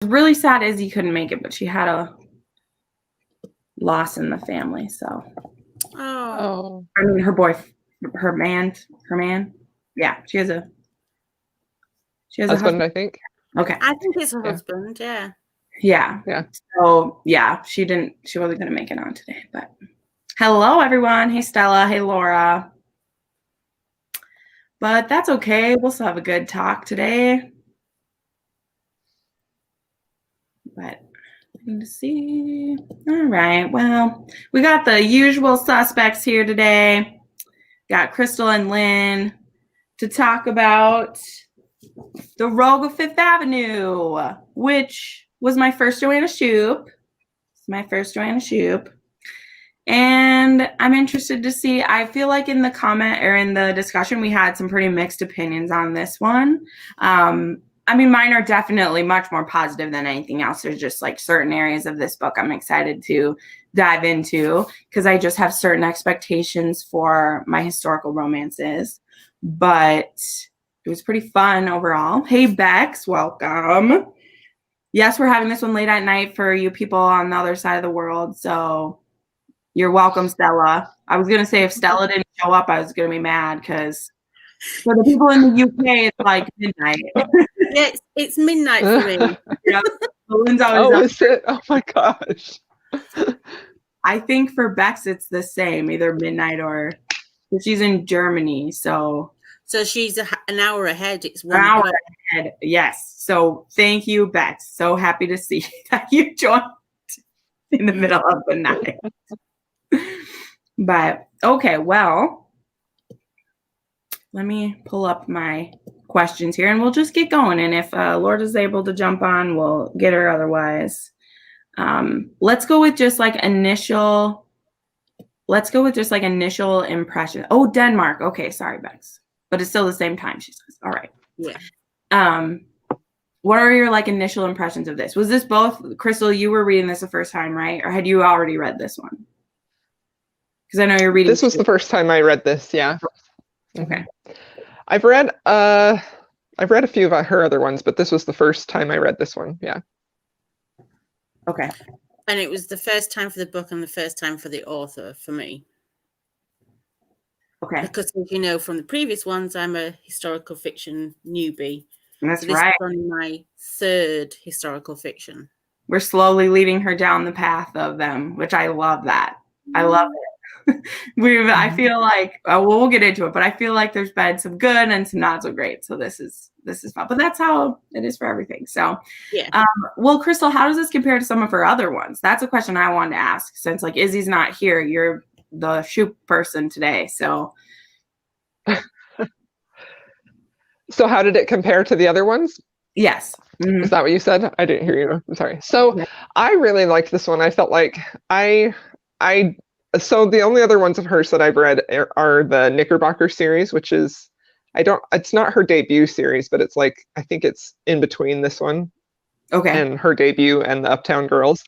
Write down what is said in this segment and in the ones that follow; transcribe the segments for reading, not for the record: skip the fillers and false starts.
was really sad Izzy couldn't make it, but she had a loss in the family, so. Oh. I mean, her man. Yeah, she has a husband, I think. Okay. I think it's her husband, yeah. Yeah. So yeah, she wasn't gonna make it on today, but hello everyone. Hey Stella, hey Laura. But that's okay. We'll still have a good talk today. But let me see. All right. Well, we got the usual suspects here today. Got Crystal and Lynn to talk about The Rogue of Fifth Avenue, which was my first Joanna Shupe. It's my first Joanna Shupe. And I'm interested to see, I feel like in the comment or in the discussion, we had some pretty mixed opinions on this one. I mean, mine are definitely much more positive than anything else. There's just like certain areas of this book I'm excited to dive into because I just have certain expectations for my historical romances. But it was pretty fun overall. Hey, Bex, welcome. Yes, we're having this one late at night for you people on the other side of the world. So you're welcome, Stella. I was going to say if Stella didn't show up, I was going to be mad because for the people in the UK, it's like midnight. Yeah, it's midnight for me. Yeah. Lynn's always is it? Oh my gosh. I think for Bex, it's the same, either midnight or she's in Germany. So she's an hour ahead. It's 1 an hour o'clock. ahead. Yes. So thank you, Bex. So happy to see that you joined in the middle of the night. But okay, well, let me pull up my questions here and we'll just get going. And if Lord is able to jump on, we'll get her otherwise. Let's go with just like initial impression. Oh, Denmark. Okay, sorry, Bex. But it's still the same time, she says. All right. Yeah. What are your like initial impressions of this? Was this both, Crystal, you were reading this the first time, right? Or had you already read this one? Because I know you're reading. This was the first time I read this, yeah. Okay. I've read a few of her other ones, but this was the first time I read this one, yeah. Okay. And it was the first time for the book and the first time for the author for me. Okay. Because as you know from the previous ones, I'm a historical fiction newbie. That's so this right. is only my third historical fiction. We're slowly leading her down the path of them, which I love that. I love it. I feel like we'll get into it, but I feel like there's been some good and some not so great. So this is fun, but that's how it is for everything. So yeah. Well, Crystal, how does this compare to some of her other ones? That's a question I wanted to ask since like Izzy's not here. You're the Shupe person today. So So how did it compare to the other ones? Yes. Mm-hmm. Is that what you said? I didn't hear you. I'm sorry. So I really liked this one. I felt like so the only other ones of hers that I've read are the Knickerbocker series, which is, it's not her debut series, but it's like, I think it's in between this one and her debut and the Uptown Girls.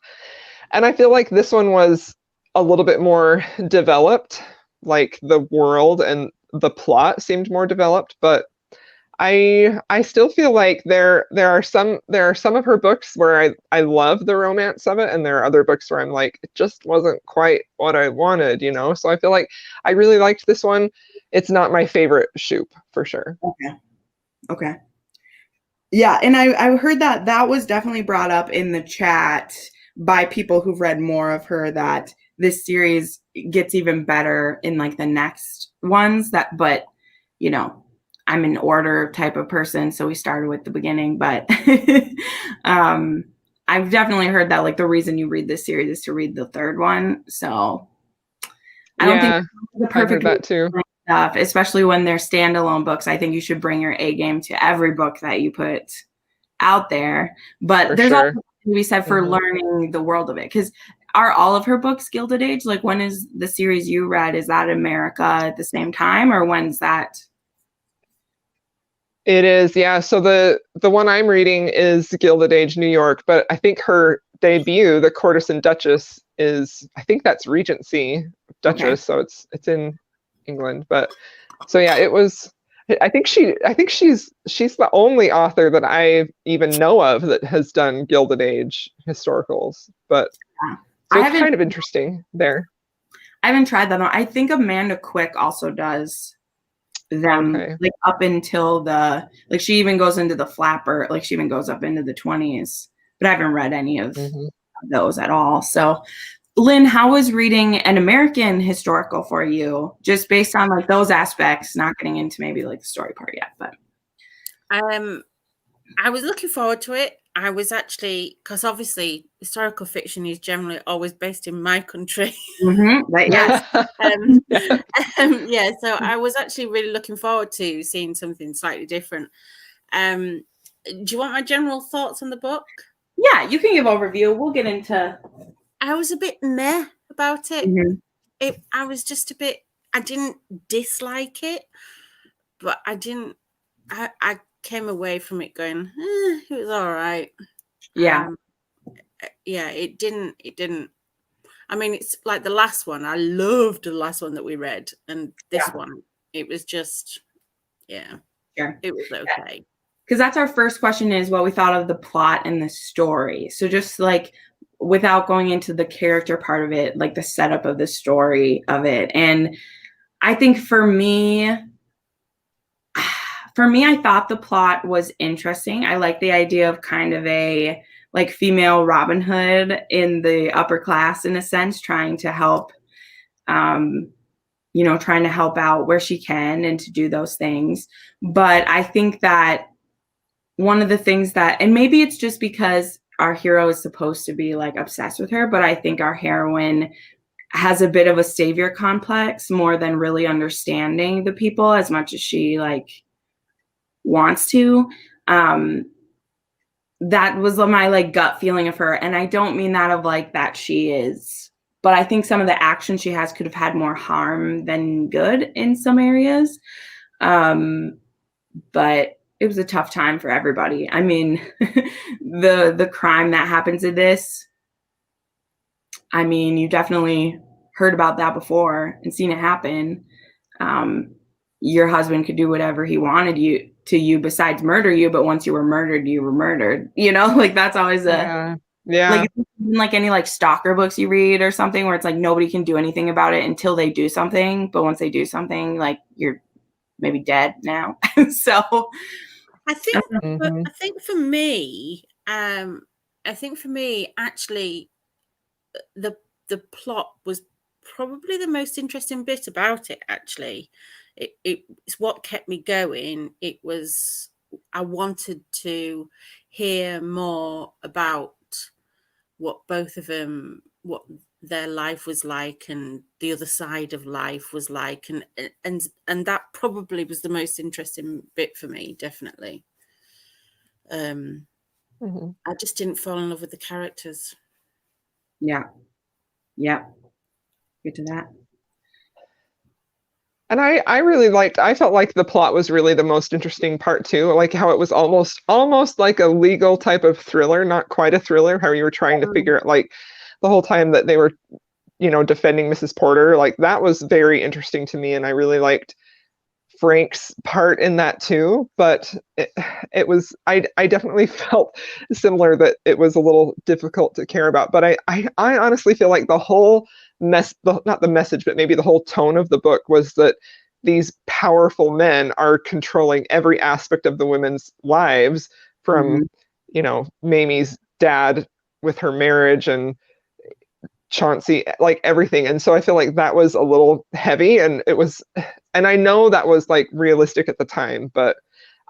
And I feel like this one was a little bit more developed, like the world and the plot seemed more developed, but I still feel like there are some of her books where I love the romance of it, and there are other books where I'm like, it just wasn't quite what I wanted, you know? So I feel like I really liked this one. It's not my favorite Shupe for sure. Okay. Yeah, and I heard that was definitely brought up in the chat by people who've read more of her, that this series gets even better in like the next ones, but you know, I'm an order type of person, so we started with the beginning, but I've definitely heard that like the reason you read this series is to read the third one. So I don't think the perfect that too. Stuff, especially when they're standalone books. I think you should bring your A game to every book that you put out there. But there's also something to be said for learning the world of it, because are all of her books Gilded Age? Like, when is the series you read? Is that America at the same time, or when's that? It is, yeah. So the one I'm reading is Gilded Age New York, but I think her debut, The Courtesan and Duchess, I think that's Regency Duchess, so it's in England. But so yeah, it was I think she's the only author that I even know of that has done Gilded Age historicals. But so it's kind of interesting there. I haven't tried that. I think Amanda Quick also does them, like up until she even goes into the flapper, like she even goes up into the 20s. But I haven't read any of those at all. So, Lynn, how was reading an American historical for you? Just based on like those aspects, not getting into maybe like the story part yet, but I was looking forward to it. I was actually, because obviously historical fiction is generally always based in my country. But yes. Yeah, so I was actually really looking forward to seeing something slightly different. Do you want my general thoughts on the book? Yeah, you can give overview. We'll get into. I was a bit meh about it. I was just a bit, I didn't dislike it, but I came away from it going, it was all right. Yeah. Yeah, it didn't. I mean, it's like the last one. I loved the last one that we read. And this one, it was just, it was okay. Because that's our first question is what we thought of the plot and the story. So just like without going into the character part of it, like the setup of the story of it. And I think for me, I thought the plot was interesting. I like the idea of kind of a like female Robin Hood in the upper class in a sense, trying to help, trying to help out where she can and to do those things. But I think that one of the things that, and maybe it's just because our hero is supposed to be like obsessed with her, but I think our heroine has a bit of a savior complex more than really understanding the people as much as she like wants to. That was my like gut feeling of her. And I don't mean that of like that she is, but I think some of the actions she has could have had more harm than good in some areas. But it was a tough time for everybody. I mean, the crime that happens in this, I mean, you definitely heard about that before and seen it happen. Your husband could do whatever he wanted to you besides murder you, but once you were murdered, like that's always like any like stalker books you read or something where it's like nobody can do anything about it until they do something, but once they do something, like you're maybe dead now. So I think for me, actually the plot was probably the most interesting bit about it. Actually, it's what kept me going. It was, I wanted to hear more about what both of them, what their life was like and the other side of life was like, and that probably was the most interesting bit for me, definitely. I just didn't fall in love with the characters. Yeah. Get to that. And I felt like the plot was really the most interesting part too, like how it was almost like a legal type of thriller, not quite a thriller, how you were trying to figure out like the whole time that they were, defending Mrs. Porter, like that was very interesting to me. And I really liked Frank's part in that too, but it was, I definitely felt similar that it was a little difficult to care about, but I honestly feel like the whole not the message, but maybe the whole tone of the book was that these powerful men are controlling every aspect of the women's lives, from, Mamie's dad with her marriage and Chauncey, like everything. And so I feel like that was a little heavy, and I know that was like realistic at the time, but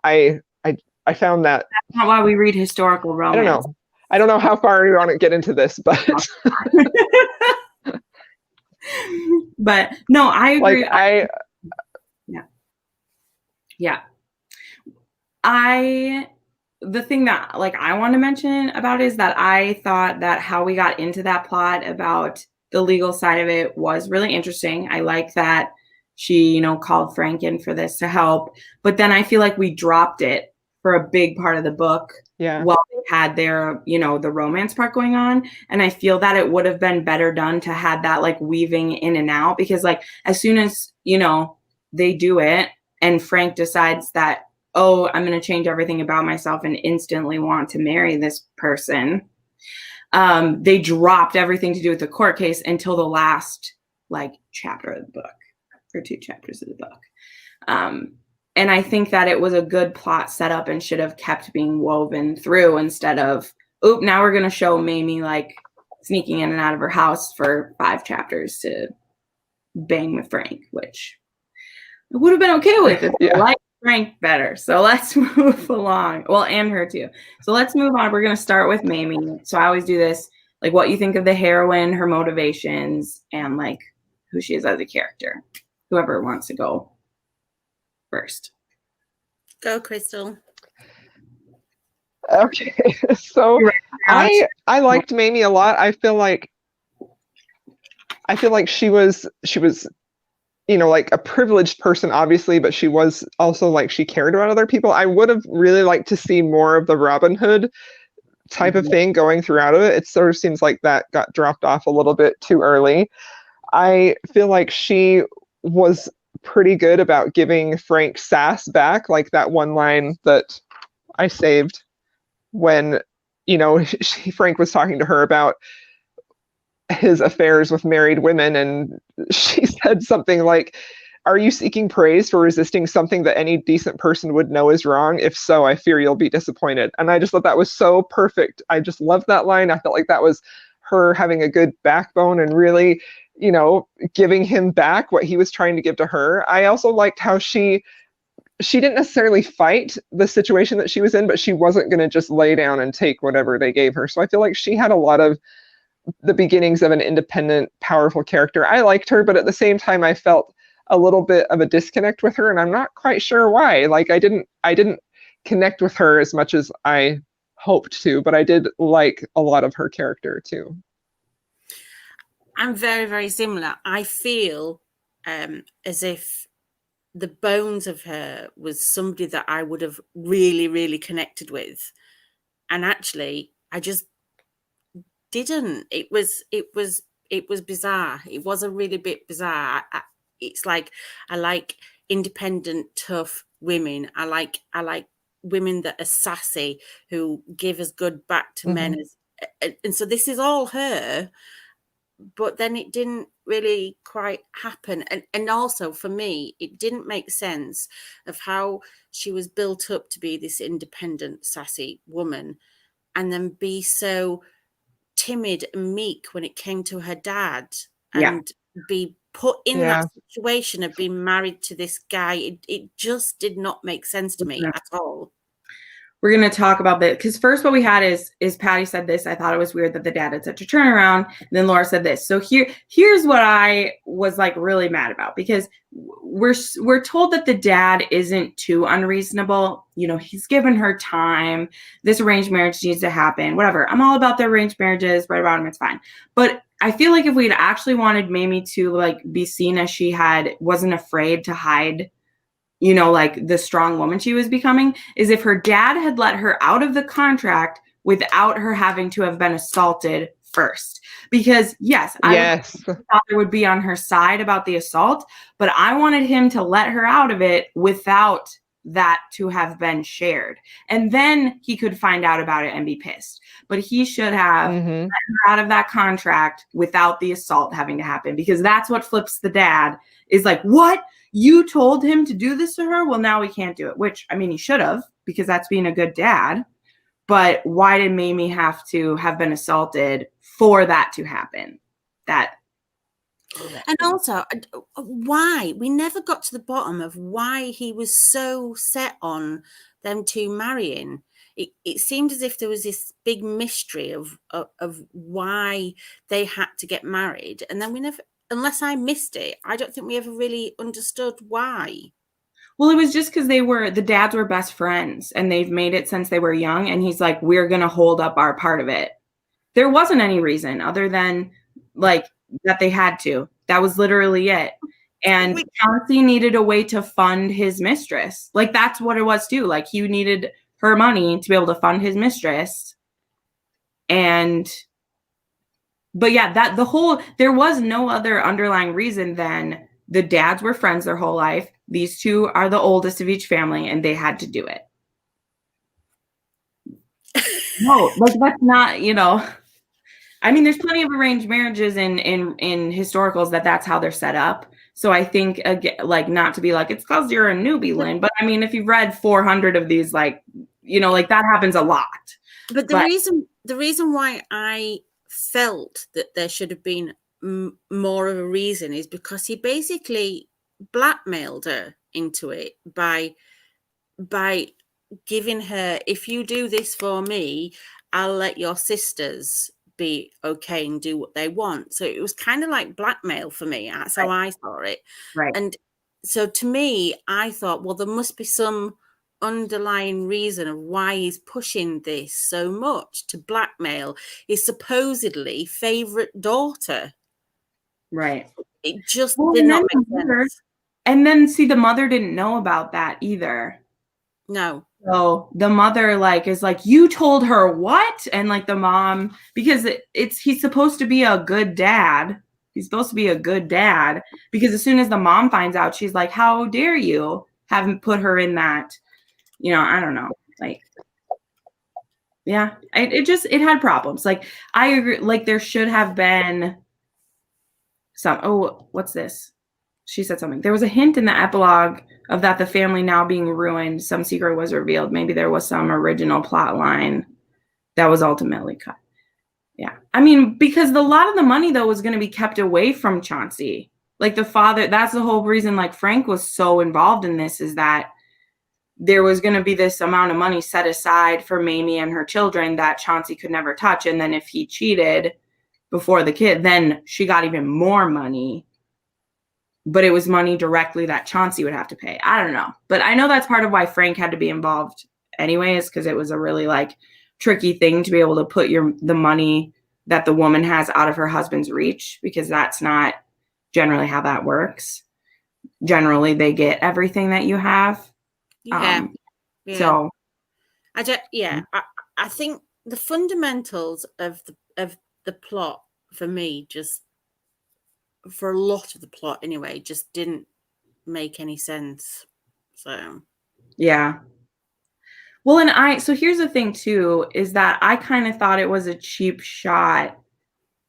I found that that's not why we read historical romance. I don't know how far you want to get into this, but but no, I agree. Like the thing that like I want to mention about is that I thought that how we got into that plot about the legal side of it was really interesting. I like that she, called Frank in for this to help, but then I feel like we dropped it for a big part of the book. Yeah. While they had their, the romance part going on. And I feel that it would have been better done to have that like weaving in and out, because like as soon as, they do it, and Frank decides that, oh, I'm going to change everything about myself and instantly want to marry this person. They dropped everything to do with the court case until the last like chapter of the book, or 2 chapters of the book. And I think that it was a good plot setup and should have kept being woven through instead of, oop, now we're going to show Mamie like sneaking in and out of her house for 5 chapters to bang with Frank, which I would have been okay with it. Yeah. I like Frank better. So let's move along. Well, and her too. So let's move on. We're going to start with Mamie. So I always do this, like what you think of the heroine, her motivations, and like who she is as a character. Whoever wants to go first. Go, Crystal. Okay. So I liked Mamie a lot. I feel like she was, you know, like a privileged person, obviously, but she was also like, she cared about other people. I would have really liked to see more of the Robin Hood type of thing going throughout of it. It sort of seems like that got dropped off a little bit too early. I feel like she was pretty good about giving Frank sass back, like that one line that I saved when, you know, Frank was talking to her about his affairs with married women, and she said something like, "Are you seeking praise for resisting something that any decent person would know is wrong? If so, I fear you'll be disappointed." And I just thought that was so perfect. I just loved that line. I felt like that was her having a good backbone and really, you know, giving him back what he was trying to give to her. I also liked how she didn't necessarily fight the situation that she was in, but she wasn't going to just lay down and take whatever they gave her. So I feel like she had a lot of the beginnings of an independent, powerful character. I liked her, but at the same time, I felt a little bit of a disconnect with her, and I'm not quite sure why. Like I didn't connect with her as much as I hoped to, but I did like a lot of her character too. I'm very, very similar. I feel as if the bones of her was somebody that I would have really, really connected with, and actually, I just didn't. It was bizarre. It was a really bit bizarre. It's like I like independent, tough women. I like women that are sassy, who give as good back to men as, and so this is all her. But then it didn't really quite happen. And also for me, it didn't make sense of how she was built up to be this independent, sassy woman and then be so timid and meek when it came to her dad and be put in that situation of being married to this guy. It just did not make sense to me at all. We're going to talk about that because first what we had is Patty said this. I thought it was weird that the dad had such a turnaround. And then Laura said this. So here's what I was like really mad about, because we're told that the dad isn't too unreasonable. You know, he's given her time. This arranged marriage needs to happen. Whatever. I'm all about the arranged marriages. Right about them. It's fine. But I feel like if we'd actually wanted Mamie to like be seen as she wasn't afraid to hide, you know, like the strong woman she was becoming, is if her dad had let her out of the contract without her having to have been assaulted first. Because I thought there would be on her side about the assault, but I wanted him to let her out of it without that to have been shared. And then he could find out about it and be pissed. But he should have let her out of that contract without the assault having to happen, because that's what flips the dad, is like, what? You told him to do this to her? Well, now we can't do it, which, I mean, he should have, because that's being a good dad. But why did Mamie have to have been assaulted for that to happen? And also, why? We never got to the bottom of why he was so set on them two marrying. It seemed as if there was this big mystery of why they had to get married. And then we never, unless I missed it, I don't think we ever really understood why. Well, it was just because the dads were best friends and they've made it since they were young. And he's like, we're going to hold up our part of it. There wasn't any reason other than like that they had to. That was literally it. And Chauncey needed a way to fund his mistress. Like that's what it was too. Like he needed her money to be able to fund his mistress. But yeah, there was no other underlying reason than the dads were friends their whole life. These two are the oldest of each family, and they had to do it. No, like that's not, you know. I mean, there's plenty of arranged marriages in historicals that's how they're set up. So I think, again, like, not to be like, it's because you're a newbie, Lynn. But I mean, if you've read 400 of these, like, you know, like that happens a lot. But the reason why I felt that there should have been more of a reason is because he basically blackmailed her into it by giving her, if you do this for me, I'll let your sisters be okay and do what they want. So it was kind of like blackmail for me. That's how I saw it. Right. And so to me, I thought, well, there must be some underlying reason of why he's pushing this so much to blackmail his supposedly favorite daughter. Right. It just did not make sense. And then see, the mother didn't know about that either. No. So the mother like is like, you told her what? And like the mom, because he's supposed to be a good dad. He's supposed to be a good dad, because as soon as the mom finds out, she's like, how dare you haven't put her in that, you know, I don't know. Like, yeah, it had problems. Like, I agree. Like, there should have been what's this? She said something. There was a hint in the epilogue of that the family now being ruined, some secret was revealed. Maybe there was some original plot line that was ultimately cut. Yeah. I mean, because a lot of the money, though, was going to be kept away from Chauncey. Like, the father, that's the whole reason, like, Frank was so involved in this, is that there was going to be this amount of money set aside for Mamie and her children that Chauncey could never touch. And then if he cheated before the kid, then she got even more money. But it was money directly that Chauncey would have to pay. I don't know. But I know that's part of why Frank had to be involved anyways, because it was a really, like, tricky thing to be able to put the money that the woman has out of her husband's reach, because that's not generally how that works. Generally, they get everything that you have. Yeah. So, I think the fundamentals of the plot for me, just for a lot of the plot anyway, just didn't make any sense. So, yeah. Well, and so here's the thing too, is that I kind of thought it was a cheap shot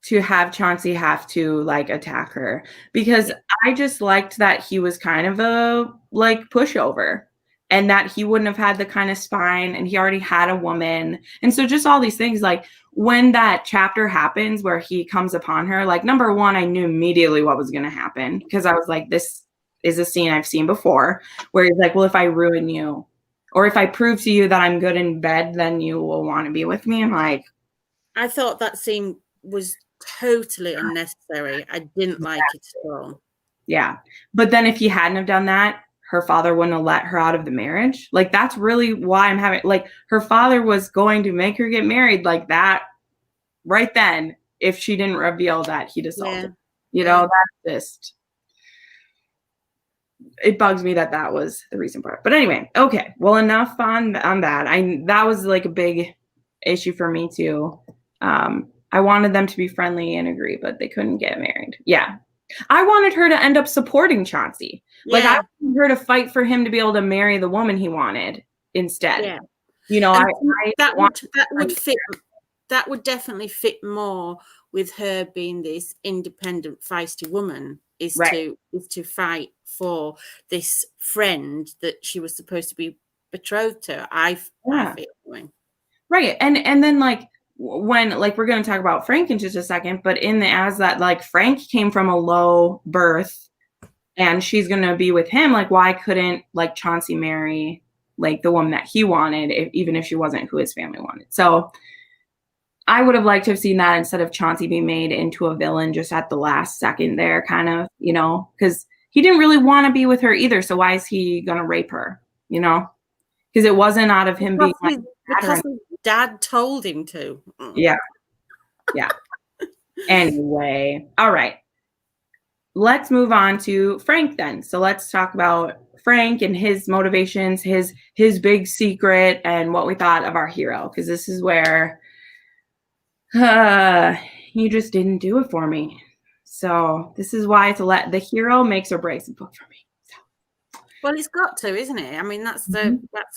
to have Chauncey have to, like, attack her, because I just liked that he was kind of a, like, pushover, and that he wouldn't have had the kind of spine, and he already had a woman. And so just all these things, like, when that chapter happens where he comes upon her, like, number one, I knew immediately what was going to happen, because I was like, this is a scene I've seen before, where he's like, well, if I ruin you, or if I prove to you that I'm good in bed, then you will want to be with me. I'm like, I thought that scene was totally unnecessary. I didn't like it at all. Yeah. But then if he hadn't have done that, her father wouldn't have let her out of the marriage. Like, that's really why I'm having, like, her father was going to make her get married like that right then if she didn't reveal that he'd assaulted. You know, that's just, it bugs me that was the recent part. But anyway, okay. Well, enough on that. That was, like, a big issue for me too. I wanted them to be friendly and agree, but they couldn't get married. Yeah. I wanted her to end up supporting Chauncey. Like, I wanted her to fight for him to be able to marry the woman he wanted instead. Yeah. You know, that would definitely fit more with her being this independent, feisty woman, is to fight for this friend that she was supposed to be betrothed to. I feel. Right. And then, like, when, like, we're going to talk about Frank in just a second, but like, Frank came from a low birth and she's going to be with him. Like, why couldn't, like, Chauncey marry, like, the woman that he wanted, even if she wasn't who his family wanted? So I would have liked to have seen that, instead of Chauncey being made into a villain just at the last second there, kind of, you know, because he didn't really want to be with her either. So why is he going to rape her, you know? Because it wasn't out of him being like, because his dad told him to. Yeah. Anyway, all right. Let's move on to Frank then. So let's talk about Frank and his motivations, his big secret, and what we thought of our hero. Because this is where he just didn't do it for me. So this is why the hero makes or breaks a book for me. So. Well, it's got to, isn't it? I mean, that's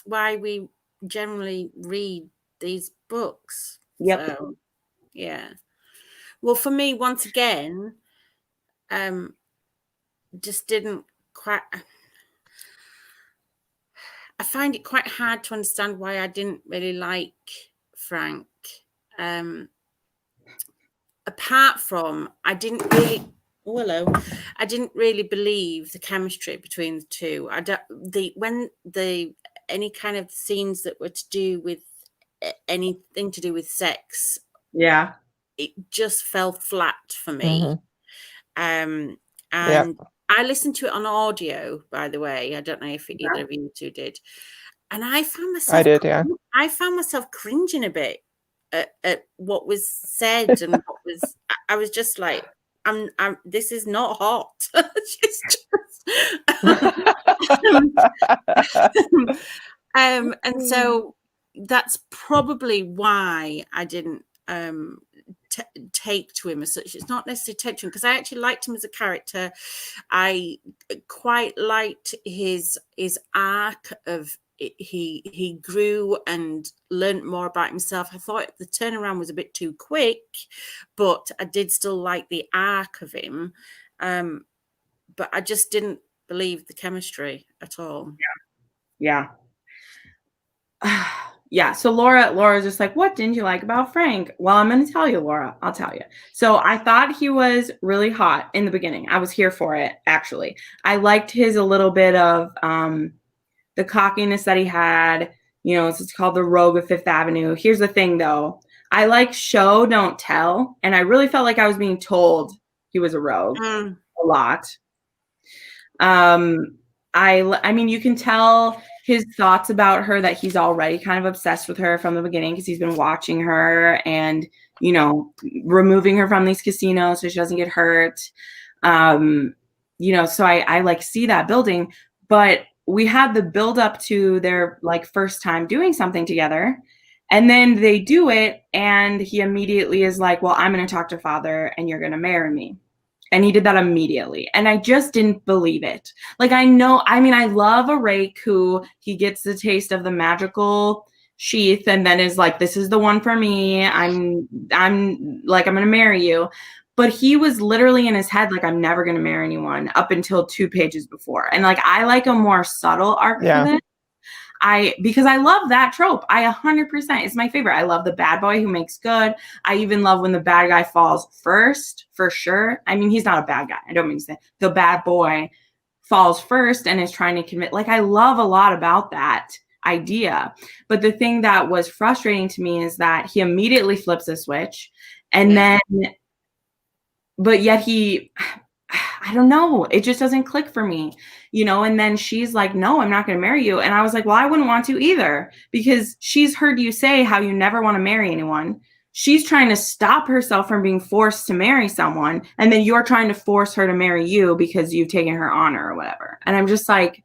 why we generally read these books. Yep. So, yeah. Well, for me, once again, just didn't quite. I find it quite hard to understand why I didn't really like Frank. Apart from, I didn't really believe the chemistry between the two. Any kind of scenes that were to do with anything to do with sex, yeah, it just fell flat for me. Mm-hmm. And I listened to it on audio, by the way. I don't know if either of you two did. And I found myself I found myself cringing a bit at what was said and what was. I was just like, this is not hot. And so that's probably why I didn't take to him as such. It's not necessarily take to him, because I actually liked him as a character. I quite liked his arc of he grew and learned more about himself. I thought the turnaround was a bit too quick, but I did still like the arc of him. But I just didn't believe the chemistry at all. Yeah. Yeah. So Laura's just like, what didn't you like about Frank? Well, I'm going to tell you, Laura. I'll tell you. So I thought he was really hot in the beginning. I was here for it, actually. I liked his a little bit of the cockiness that he had. You know, it's called the Rogue of Fifth Avenue. Here's the thing, though. I like show, don't tell. And I really felt like I was being told he was a rogue a lot. I mean, you can tell his thoughts about her, that he's already kind of obsessed with her from the beginning, because he's been watching her and, you know, removing her from these casinos so she doesn't get hurt. You know, so I like see that building, but we had the build up to their like first time doing something together, and then they do it and he immediately is like, well, I'm going to talk to father and you're going to marry me. And he did that immediately. And I just didn't believe it. Like, I love a rake who he gets the taste of the magical sheath and then is like, this is the one for me. I'm like, I'm going to marry you. But he was literally in his head like, I'm never going to marry anyone, up until 2 pages before. And like, I like a more subtle arc for this. Because I love that trope. I 100%, it's my favorite. I love the bad boy who makes good. I even love when the bad guy falls first, for sure. I mean, he's not a bad guy. I don't mean to say the bad boy falls first and is trying to commit. Like, I love a lot about that idea. But the thing that was frustrating to me is that he immediately flips a switch, and then, but yet I don't know. It just doesn't click for me, you know? And then she's like, no, I'm not going to marry you. And I was like, well, I wouldn't want to either, because she's heard you say how you never want to marry anyone. She's trying to stop herself from being forced to marry someone. And then you're trying to force her to marry you because you've taken her honor or whatever. And I'm just like,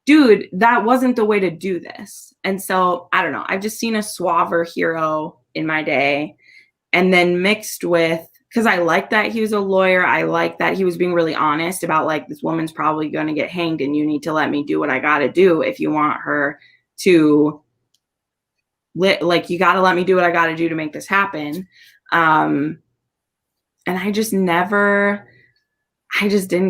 dude, that wasn't the way to do this. And so I don't know. I've just seen a suaver hero in my day, and then mixed with, because I like that he was a lawyer. I like that he was being really honest about like, this woman's probably going to get hanged and you need to let me do what I got to do if you want her to, like, you got to let me do what I got to do to make this happen. And I just didn't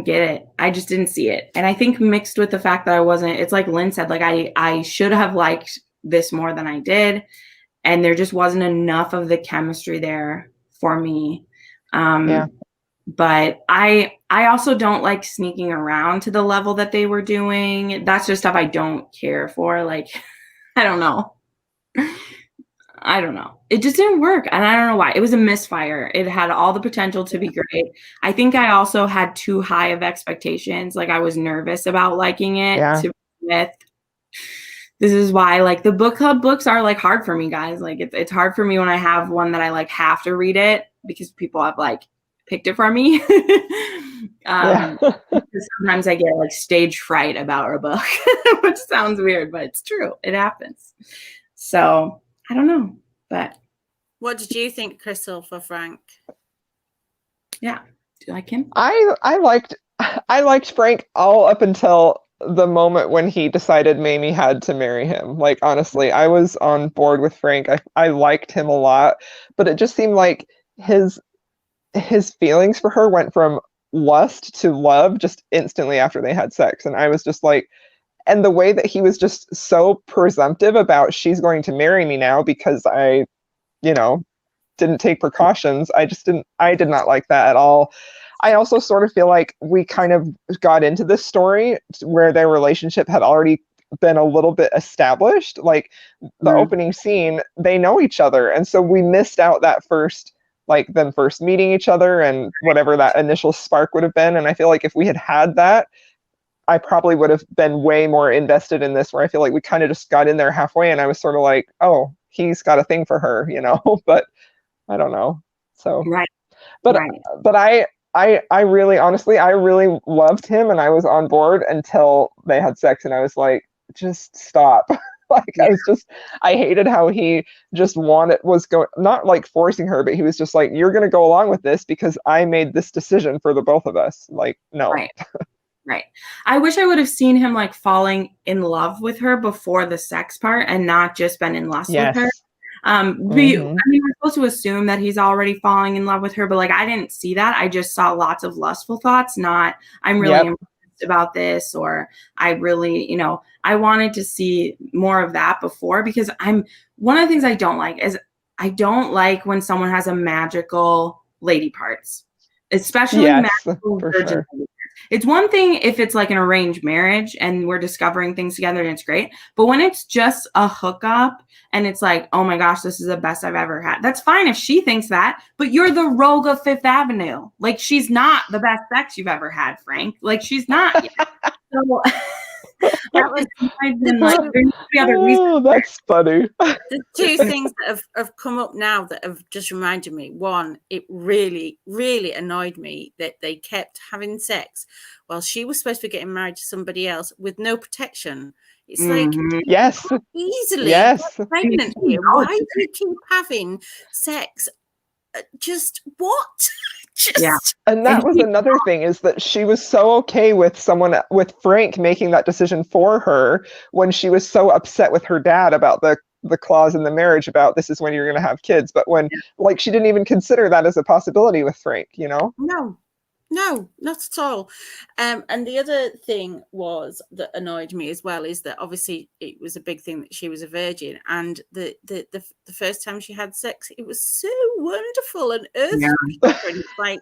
get it. I just didn't see it. And I think mixed with the fact that it's like Lynn said, like I should have liked this more than I did. And there just wasn't enough of the chemistry there for me. But I also don't like sneaking around to the level that they were doing. That's just stuff I don't care for. Like, I don't know. It just didn't work. And I don't know why. It was a misfire. It had all the potential to be great. I think I also had too high of expectations. Like, I was nervous about liking it to begin with. This is why, like, the book club books are like hard for me, guys. Like, it's hard for me when I have one that I like have to read it, because people have like picked it for me. Sometimes I get like stage fright about a book, which sounds weird, but it's true. It happens. So I don't know, but what did you think, Crystal, for Frank? Yeah. Do you like him? I liked Frank all up until the moment when he decided Mamie had to marry him. Like, honestly, I was on board with Frank. I liked him a lot, but it just seemed like his feelings for her went from lust to love just instantly after they had sex. And I was just like, and the way that he was just so presumptive about she's going to marry me now because I, didn't take precautions. I did not like that at all. I also sort of feel like we kind of got into this story where their relationship had already been a little bit established. Like the opening scene, they know each other. And so we missed out that first, like them first meeting each other and whatever that initial spark would have been. And I feel like if we had that, I probably would have been way more invested in this, where I feel like we kind of just got in there halfway and I was sort of like, oh, he's got a thing for her, but I don't know. So, right. But, right. But I really, honestly, I really loved him and I was on board until they had sex and I was like, just stop. I hated how he just not like forcing her, but he was just like, you're going to go along with this because I made this decision for the both of us. Like, no. Right. Right. I wish I would have seen him like falling in love with her before the sex part and not just been in lust with her. I mean, we're supposed to assume that he's already falling in love with her, but like, I didn't see that. I just saw lots of lustful thoughts, not I'm really impressed about this, or I really, I wanted to see more of that before, because one of the things I don't like is I don't like when someone has a magical lady parts, especially magical virgin. Sure. It's one thing if it's like an arranged marriage and we're discovering things together and it's great. But when it's just a hookup and it's like, oh my gosh, this is the best I've ever had. That's fine if she thinks that, but you're the rogue of Fifth Avenue. Like, she's not the best sex you've ever had, Frank. Like, she's not yet. So that was that's funny. The two things that have come up now that have just reminded me. One, it really, really annoyed me that they kept having sex while she was supposed to be getting married to somebody else with no protection. It's like, yes, easily pregnant here. Why do you keep having sex? Just what? And that was another thing, is that she was so okay with Frank making that decision for her when she was so upset with her dad about the clause in the marriage about this is when you're going to have kids. But when like she didn't even consider that as a possibility with Frank, No, not at all. And the other thing that annoyed me as well is that obviously it was a big thing that she was a virgin, and the first time she had sex, it was so wonderful and earthly. And it's like,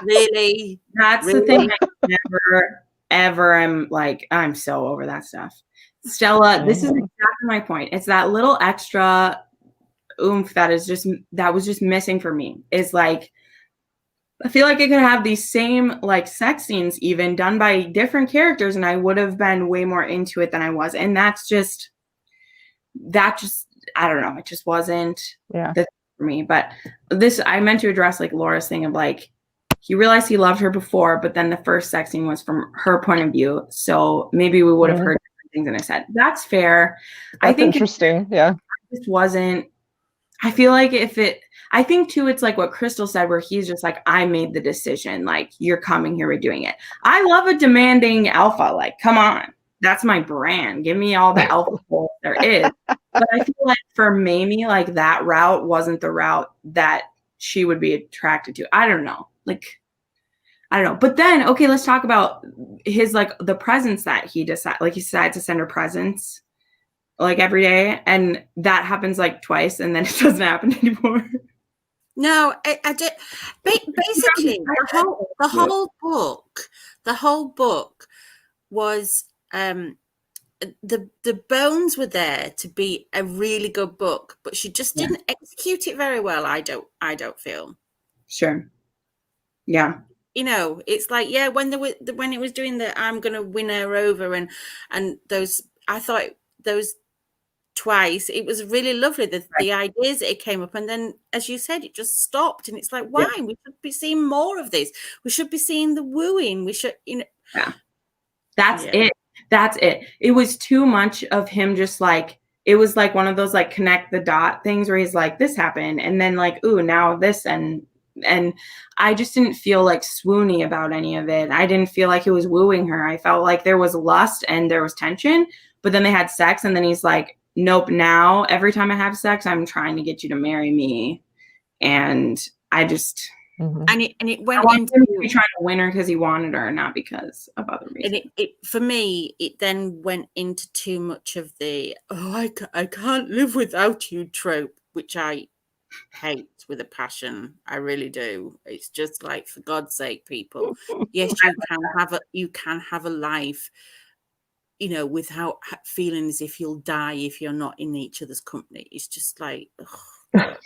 really? That's the thing. I never, ever am like, I'm so over that stuff. Stella, this is exactly my point. It's that little extra oomph that was just missing for me. Is like, I feel like I could have these same like sex scenes even done by different characters and I would have been way more into it than I was. And that just, I don't know. It just wasn't the thing for me. But I meant to address like Laura's thing of like, he realized he loved her before, but then the first sex scene was from her point of view. So maybe we would have heard different things than I said. That's fair. That's interesting. Yeah. It just wasn't, I feel like I think too, it's like what Crystal said, where he's just like, I made the decision. Like, you're coming here, we're doing it. I love a demanding alpha. Like, come on, that's my brand. Give me all the alpha there is. But I feel like for Mamie, like that route wasn't the route that she would be attracted to. I don't know. Like, I don't know. But then, okay, let's talk about his, like the presents that he decides to send her presents like every day, and that happens like twice, and then it doesn't happen anymore. No, I did. Basically, the whole book was the bones were there to be a really good book, but she just didn't execute it very well. I don't feel. Sure. Yeah. It's like when it was doing the I'm gonna win her over and those, I thought those twice, it was really lovely, the ideas that it came up, and then as you said, it just stopped, and it's like, why? We should be seeing more of this. We should be seeing the wooing. We should that's it. It was too much of him, just like, it was like one of those like connect the dot things where he's like, this happened, and then like, ooh, now this, and And I just didn't feel like swoony about any of it. I didn't feel like he was wooing her. I felt like there was lust and there was tension, but then they had sex and then he's like, nope, now every time I have sex, I'm trying to get you to marry me. And I just... And it went into him to be trying to win her because he wanted her, not because of other reasons. And it for me, it then went into too much of the I can't live without you trope, which I hate with a passion. I really do. It's just like, for God's sake, people. Yes, you can have a life, you know, without feeling as if you'll die if you're not in each other's company. It's just like, I'm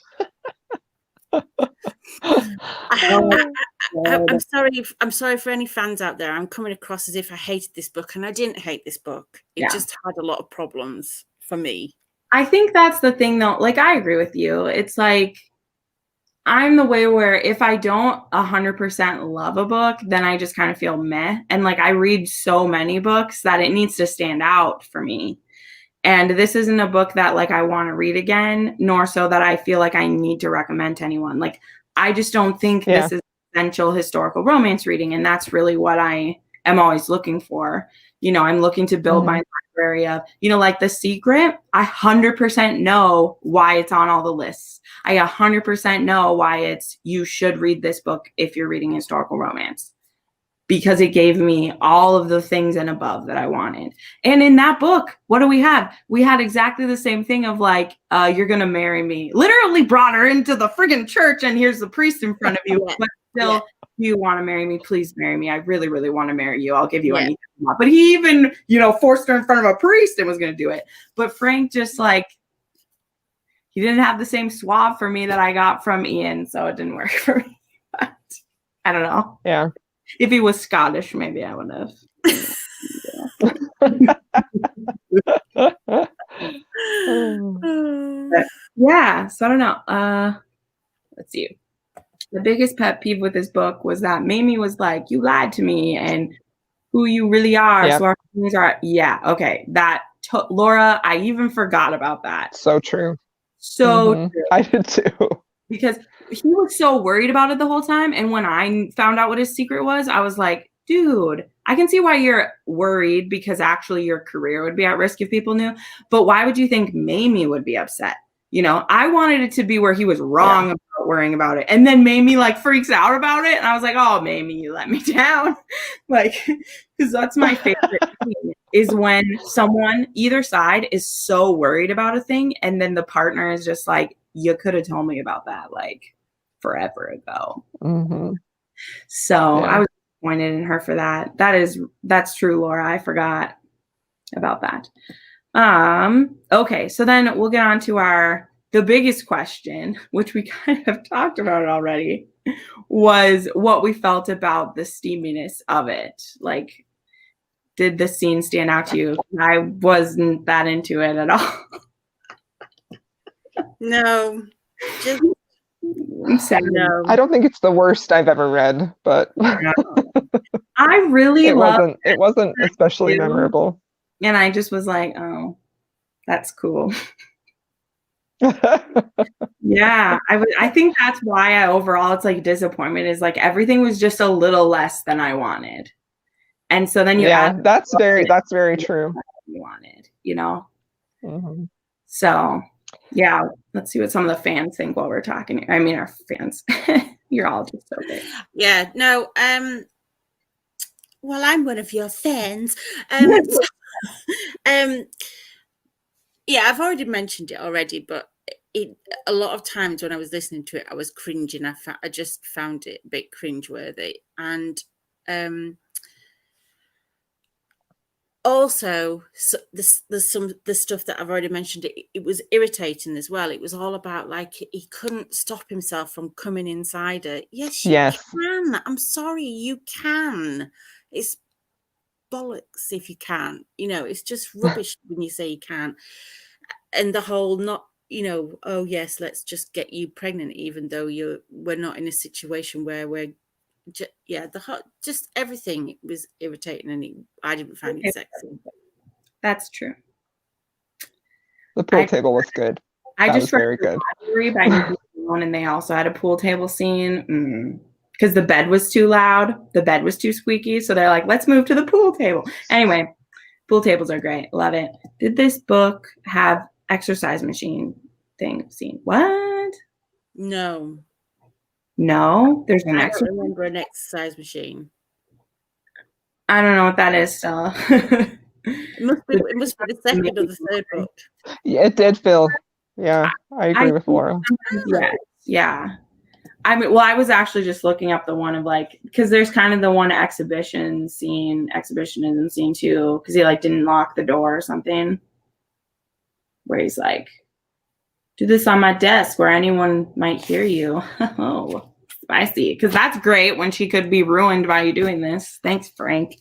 sorry for any fans out there. I'm coming across as if I hated this book, and I didn't hate this book. It just had a lot of problems for me. I think that's the thing, though. Like, I agree with you. It's like, I'm the way where if I don't 100% love a book, then I just kind of feel meh. And like, I read so many books that it needs to stand out for me. And this isn't a book that like I want to read again, nor so that I feel like I need to recommend to anyone. Like, I just don't think this is essential historical romance reading. And that's really what I am always looking for. You know, I'm looking to build my library of, you know, like The Secret. I 100% know why it's on all the lists. I 100% know why it's, you should read this book if you're reading historical romance, because it gave me all of the things and above that I wanted. And in that book, what do we have? We had exactly the same thing of like, you're going to marry me. Literally brought her into the friggin' church and here's the priest in front of you. But still, you want to marry me? Please marry me. I really, really want to marry you. I'll give you anything you want. But he even, you know, forced her in front of a priest and was going to do it. But Frank just like, he didn't have the same suave for me that I got from Ian. So it didn't work for me. But I don't know. Yeah. If he was Scottish, maybe I would have. Yeah, so I don't know. Let's see. The biggest pet peeve with this book was that Mamie was like, you lied to me and who you really are. Yep. So our feelings are, okay. That, Laura, I even forgot about that. So true. So true. I did too. Because he was so worried about it the whole time. And when I found out what his secret was, I was like, dude, I can see why you're worried, because actually your career would be at risk if people knew. But why would you think Mamie would be upset? You know, I wanted it to be where he was wrong about worrying about it. And then Mamie like freaks out about it. And I was like, oh, Mamie, you let me down. Like, because that's my favorite thing, is when someone, either side, is so worried about a thing. And then the partner is just like, you could have told me about that like forever ago. So I was disappointed in her for that. That's true, Laura. I forgot about that. Okay, so then we'll get on to the biggest question, which we kind of talked about already, was what we felt about the steaminess of it. Like, did the scene stand out to you? I wasn't that into it at all. No, just I'm sad. no. I don't think it's the worst I've ever read, but I really loved it wasn't especially memorable. And I just was like, oh, that's cool. Yeah, I think that's why overall it's like disappointment, is like everything was just a little less than I wanted. And so then that's very true. You wanted, you know? So yeah, let's see what some of the fans think while we're talking. I mean, our fans. You're all just so big. Yeah, no, well, I'm one of your fans. Yeah, I've already mentioned it already, but a lot of times when I was listening to it, I was cringing. I just found it a bit cringeworthy. And also, there's the stuff that I've already mentioned. It was irritating as well. It was all about like he couldn't stop himself from coming inside her. Yes, you can. I'm sorry, you can. It's bollocks if you can. You know, it's just rubbish when you say you can't. And the whole not, you know, oh yes, let's just get you pregnant, even though we're not in a situation where we're. Just everything was irritating, and I didn't find it sexy. That's true. The pool table was good. I just was very good. By alone and they also had a pool table scene. Because the bed was too loud. The bed was too squeaky. So they're like, let's move to the pool table. Anyway, pool tables are great. Love it. Did this book have exercise machine scene? What? No. No? There's an I don't remember an exercise machine. I don't know what that is, Stella. It must be the second or the third book. Yeah, it did, Phil. Yeah, I agree with Laura. Yeah. I mean, well, I was actually just looking up the one of like, because there's kind of the one exhibitionism scene too, because he like didn't lock the door or something, where he's like, do this on my desk where anyone might hear you. Oh, spicy. Because that's great when she could be ruined by you doing this. Thanks, Frank.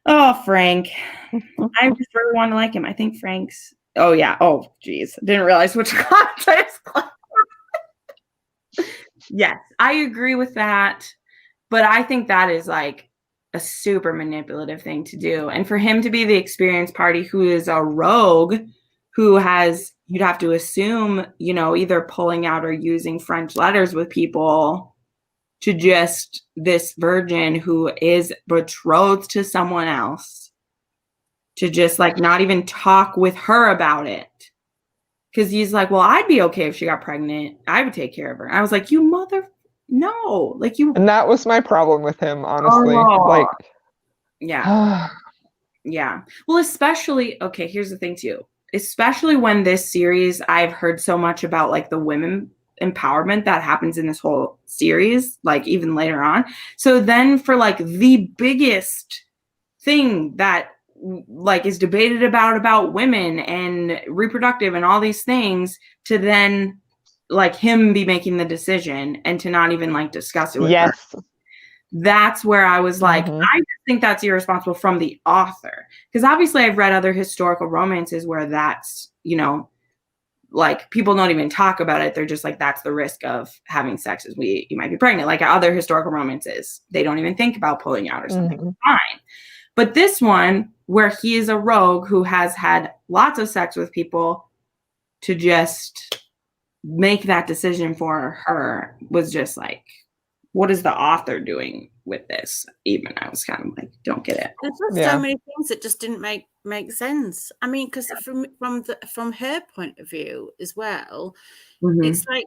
Oh, Frank. I just really want to like him. I think Frank's. Oh, yeah. Oh, geez. Didn't realize which context. Yes, I agree with that. But I think that is like a super manipulative thing to do. And for him to be the experienced party who is a rogue, who has, you'd have to assume, either pulling out or using French letters with people, to just this virgin who is betrothed to someone else, to just like not even talk with her about it. Because he's like, well, I'd be okay if she got pregnant. I would take care of her. I was like, no, like you. And that was my problem with him, honestly. Like, yeah. Yeah. Well, especially, okay, here's the thing too. Especially when this series, I've heard so much about like the women empowerment that happens in this whole series, like even later on. So then for like the biggest thing that like is debated about women and reproductive and all these things, to then like him be making the decision and to not even like discuss it with her. That's where I was like, I just think that's irresponsible from the author. Because obviously I've read other historical romances where that's, like people don't even talk about it. They're just like, that's the risk of having sex, is you might be pregnant. Like other historical romances, they don't even think about pulling out or something. Fine. But this one, where he is a rogue who has had lots of sex with people, to just make that decision for her was just like, what is the author doing with this? Even I was kind of like, don't get it. There's just so many things that just didn't make sense. I mean, because from her point of view as well, it's like,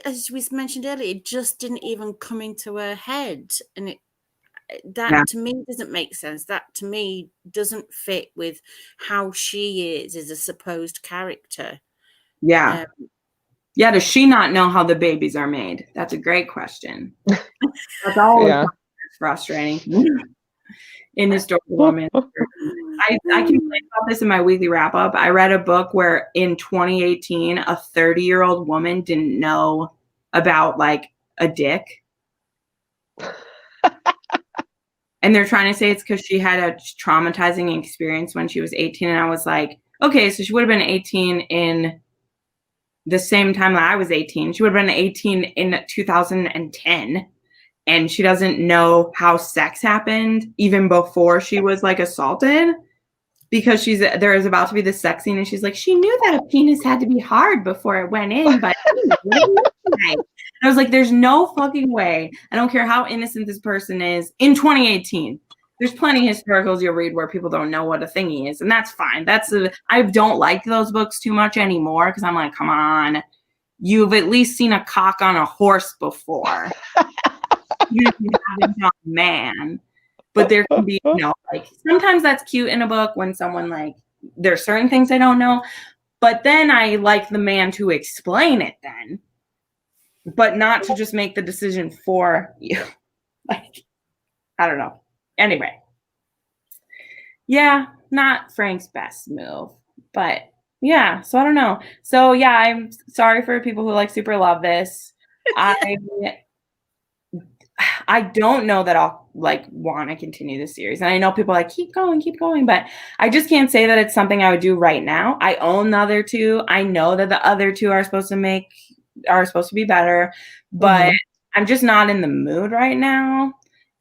as we mentioned earlier, it just didn't even come into her head, and to me doesn't make sense. That to me doesn't fit with how she is as a supposed character. Yeah. Does she not know how the babies are made? That's a great question. That's always frustrating in historical romance. I complained about this in my weekly wrap up. I read a book where in 2018, a 30-year-old woman didn't know about like a dick. And they're trying to say it's because she had a traumatizing experience when she was 18. And I was like, okay, so she would have been 18 in the same time that I was 18. She would have been 18 in 2010. And she doesn't know how sex happened even before she was like assaulted, because there is about to be this sex scene. And she's like, she knew that a penis had to be hard before it went in, but I was like, there's no fucking way. I don't care how innocent this person is in 2018. There's plenty of historicals you'll read where people don't know what a thingy is. And that's fine. I don't like those books too much anymore, because I'm like, come on, you've at least seen a cock on a horse before. You haven't done man. But there can be, like sometimes that's cute in a book when someone like, there's certain things I don't know. But then I like the man to explain it then, but not to just make the decision for you. Like, I don't know. Anyway. Yeah, not Frank's best move. But yeah, so I don't know. So yeah, I'm sorry for people who like super love this. I don't know that I'll like want to continue the series. And I know people are like, keep going. But I just can't say that it's something I would do right now. I own the other two. I know that the other two are supposed to be better, but I'm just not in the mood right now.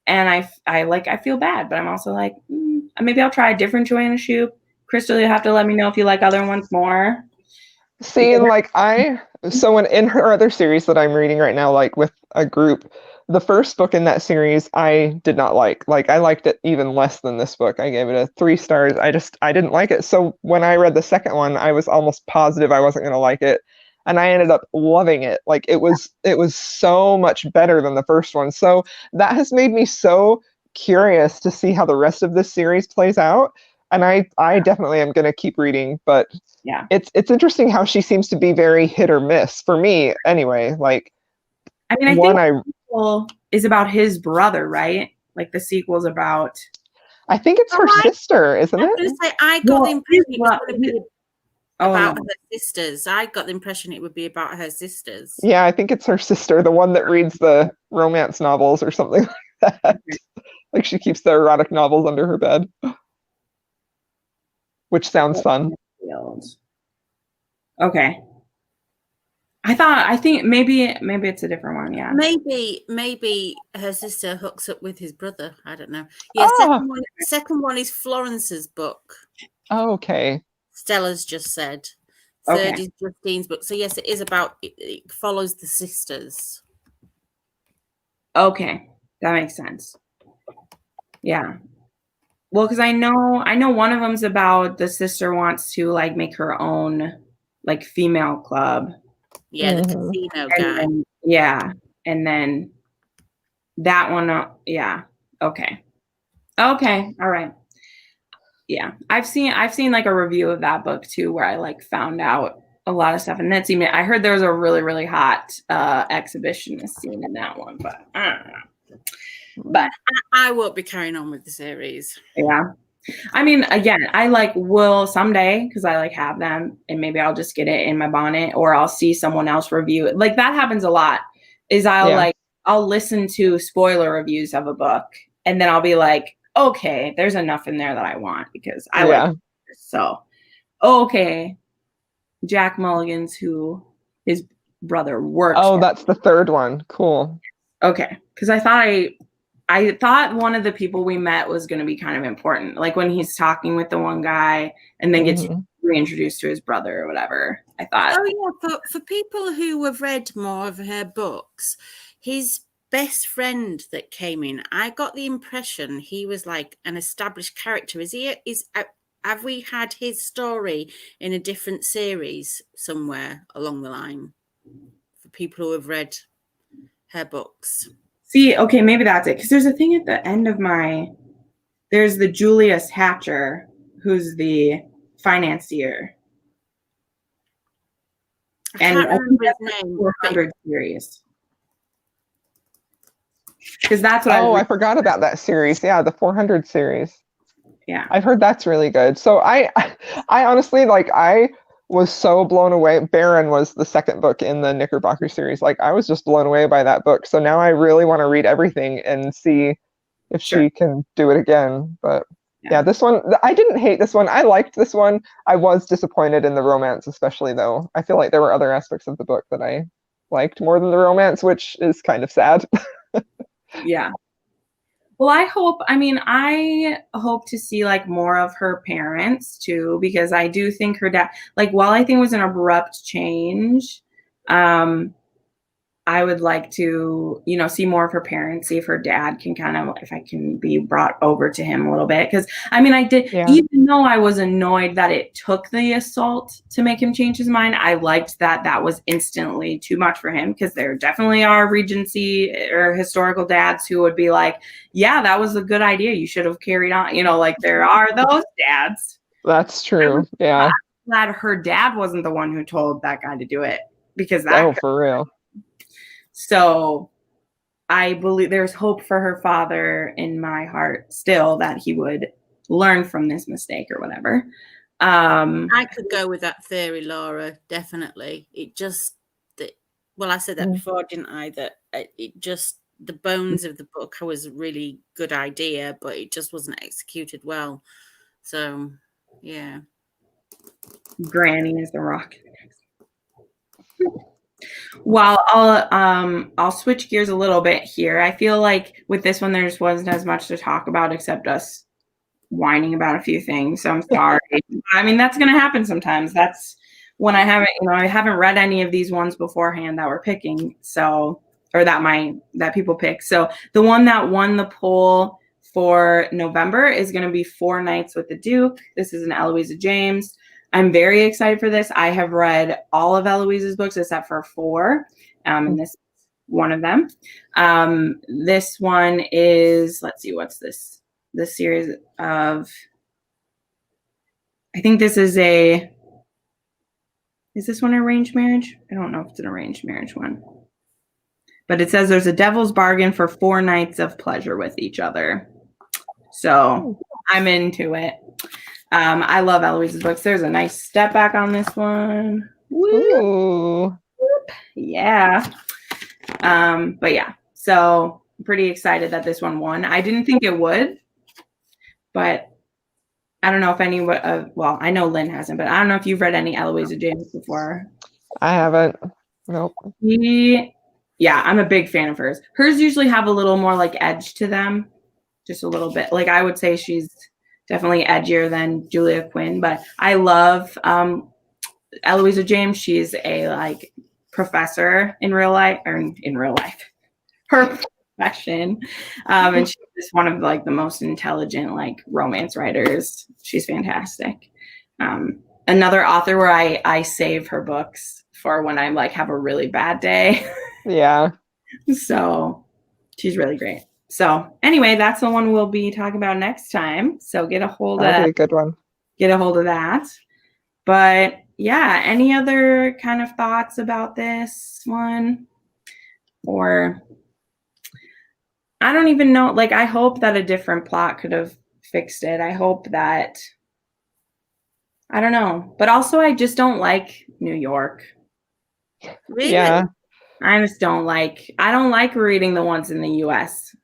And I feel bad, but I'm also like, maybe I'll try a different Joanna Shupe. Crystal, you have to let me know if you like other ones more. See, like I So in her other series that I'm reading right now, like with a group, the first book in that series I did not like. Like I liked it even less than this book. I gave it a 3 stars. I didn't like it. So when I read the second one, I was almost positive I wasn't going to like it. And I ended up loving it. Like it was so much better than the first one. So that has made me so curious to see how the rest of this series plays out. And I definitely am going to keep reading, but yeah, it's interesting how she seems to be very hit or miss for me anyway. Like, I mean, I think the sequel is about his brother, right? Like the sequel's about. I think it's her sister, isn't it? I was going to say, I got the impression it was going to be about her sisters. I got the impression it would be about her sisters. Yeah, I think it's her sister, the one that reads the romance novels or something like that. Like she keeps the erotic novels under her bed, which sounds fun. Okay. I think maybe it's a different one. Yeah. Maybe her sister hooks up with his brother. I don't know. Yeah. Second one is Florence's book. Oh, okay. Stella's just said. Third is Justine's book. So yes, it is about. It follows the sisters. Okay, that makes sense. Yeah. Well, because I know one of them's about the sister wants to like make her own like female club. Yeah, the casino guy. Then, yeah, and then that one. Yeah. Okay. All right. Yeah, I've seen like a review of that book too, where I like found out a lot of stuff, and that's even. I heard there was a really really hot exhibitionist scene in that one, but I don't know. But I won't be carrying on with the series. Yeah. I mean, again, I like will someday because I like have them and maybe I'll just get it in my bonnet or I'll see someone else review it. Like that happens a lot is I'll listen to spoiler reviews of a book and then I'll be like, okay, there's enough in there that I want because I like it. So, okay. Jack Mulligan's who his brother works. Oh, that's the third one. Cool. Okay. Because I thought one of the people we met was going to be kind of important. Like when he's talking with the one guy and then gets reintroduced to his brother or whatever. I thought. Oh yeah, for people who have read more of her books, his best friend that came in, I got the impression he was like an established character. Have we had his story in a different series somewhere along the line for people who have read her books? See, okay, maybe that's it. Because there's a thing at the end of there's the Julius Hatcher, who's the financier. I can't remember his name. 400 series. Because that's what I forgot about that series. Yeah, the 400 series. Yeah. I've heard that's really good. So I honestly, like, I was so blown away. Baron was the second book in the Knickerbocker series. Like I was just blown away by that book. So now I really want to read everything and see if she can do it again. But yeah, this one, I didn't hate this one. I liked this one. I was disappointed in the romance, especially though. I feel like there were other aspects of the book that I liked more than the romance, which is kind of sad. Yeah. Well, I hope to see like more of her parents too, because I do think her dad, like, while I think it was an abrupt change, I would like to, see more of her parents, see if her dad can if I can be brought over to him a little bit. Because I mean, I did, even though I was annoyed that it took the assault to make him change his mind, I liked that was instantly too much for him, because there definitely are Regency or historical dads who would be like, yeah, that was a good idea. You should have carried on. Like there are those dads. That's true. Yeah. I'm glad her dad wasn't the one who told that guy to do it, because for real. So I believe there's hope for her father in my heart still, that he would learn from this mistake or whatever. I could go with that theory, Laura. Definitely. It just, I said that before, didn't I? That it just, the bones of the book was a really good idea, but it just wasn't executed well. So, yeah. Granny is the rock. Well, I'll switch gears a little bit here. I feel like with this one, there just wasn't as much to talk about except us whining about a few things. So I'm sorry. I mean, that's going to happen sometimes. when I haven't read any of these ones beforehand that we're picking, so, or that people pick. So the one that won the poll for November is going to be Four Nights with the Duke. This is an Eloisa James. I'm very excited for this. I have read all of Eloisa's books except for 4, and this is one of them. This one is, let's see, what's this? This series of, I think this is this one arranged marriage? I don't know if it's an arranged marriage one. But it says there's a devil's bargain for 4 nights of pleasure with each other. So I'm into it. I love Eloisa's books. There's a nice step back on this one. Ooh. Yeah. But yeah, so I'm pretty excited that this one won. I didn't think it would, but I don't know if anyone, well, I know Lynn hasn't, but I don't know if you've read any Eloisa James before. I haven't. Nope. Yeah, I'm a big fan of hers. Hers usually have a little more like edge to them, just a little bit. Like I would say she's definitely edgier than Julia Quinn, but I love Eloisa James. She's a like professor in real life, her profession, and she's just one of like the most intelligent like romance writers. She's fantastic. Another author where I save her books for when I like have a really bad day. Yeah. So she's really great. So anyway, that's the one we'll be talking about next time. So get a hold That'll be a good one. Get a hold of that. But yeah, any other kind of thoughts about this one? Or I don't even know. Like, I hope that a different plot could have fixed it. I hope that, I don't know. But also, I just don't like New York. Really? Yeah. I don't like reading the ones in the US.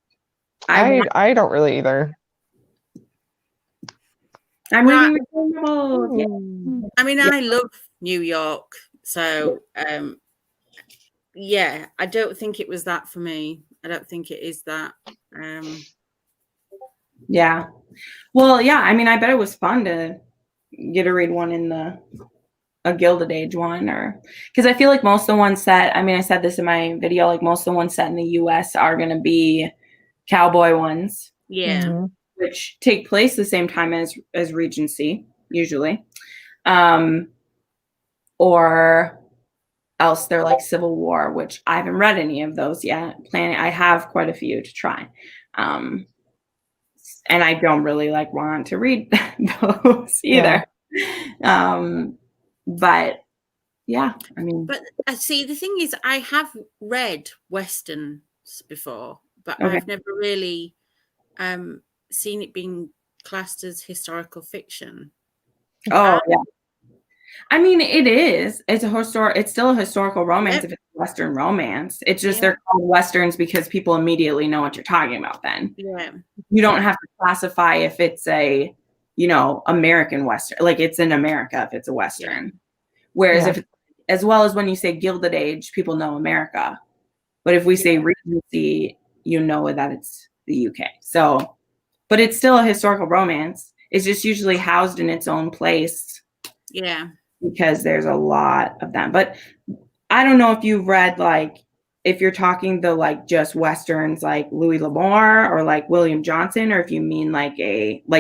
I don't really either. I'm reading I mean, I love New York. So, yeah, I don't think it was that for me. I don't think it is that. Yeah. Well, yeah, I mean, I bet it was fun to get to read one in a Gilded Age one, or because I feel like most of the ones set, I mean, I said this in my video, like most of the ones set in the US are going to be cowboy ones. Yeah. Mm-hmm. Which take place the same time as Regency, usually. Or else they're like Civil War, which I haven't read any of those yet. I have quite a few to try. And I don't really like want to read those either. Yeah. But yeah, I mean. But see, the thing is, I have read Westerns before, but I've never really seen it being classed as historical fiction. Oh, yeah. I mean, it is. It's still a historical romance if it's a Western romance. It's just they're called Westerns because people immediately know what you're talking about then. Yeah. You don't have to classify if it's a, American Western. Like it's in America if it's a Western. Yeah. Whereas if, as well as when you say Gilded Age, people know America. But if we say Regency, you know that it's the UK. So, but it's still a historical romance. It's just usually housed in its own place. Yeah. Because there's a lot of them. But I don't know if you've read, like, if you're talking the, like, just Westerns like Louis L'Amour or like William Johnson, or if you mean like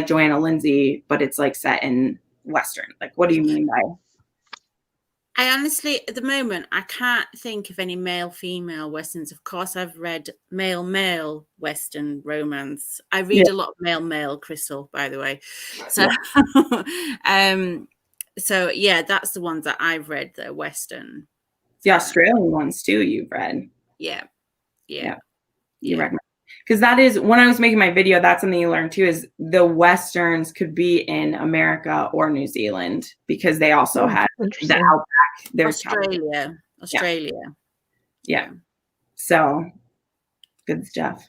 Joanna Lindsay, but it's like set in Western. Like, what do you mean by? I honestly, at the moment, I can't think of any male-female Westerns. Of course, I've read male-male Western romance. I read a lot of male-male, Crystal, by the way. So, so yeah, that's the ones that I've read that are Western. The Australian ones too, you've read. Yeah. You recommend. Because that is, when I was making my video, that's something you learn too, is the Westerns could be in America or New Zealand because they also have the Outback. There's Australia. Yeah. So good stuff.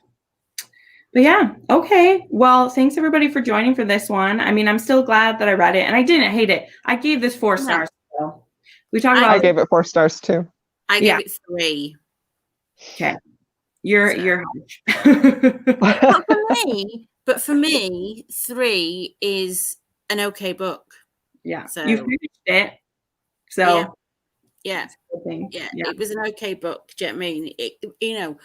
But yeah, okay. Well, thanks everybody for joining for this one. I mean, I'm still glad that I read it, and I didn't hate it. I gave this 4 stars. So we talked about. I gave it 4 stars too. I gave it 3. Okay. You're but for me, 3 is an okay book. Yeah. So you finished it. So yeah, yeah. it was an okay book. Do you know what I mean? You know,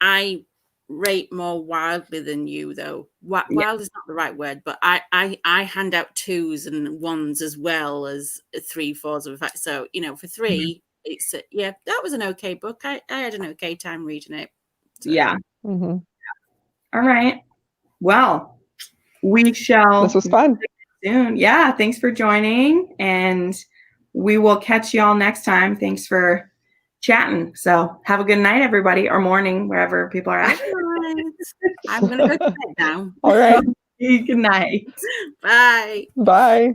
I rate more wildly than you, though. Wild is not the right word, but I hand out 2s and 1s as well as 3, 4s of fact. So, you know, for 3, it's that was an okay book. I had an okay time reading it. So. Yeah. Mm-hmm. All right. Well, we shall. This was fun. Soon. Yeah. Thanks for joining, and we will catch you all next time. Thanks for chatting. So have a good night, everybody, or morning, wherever people are at. I'm going to go to bed now. All right. Good night. Bye. Bye.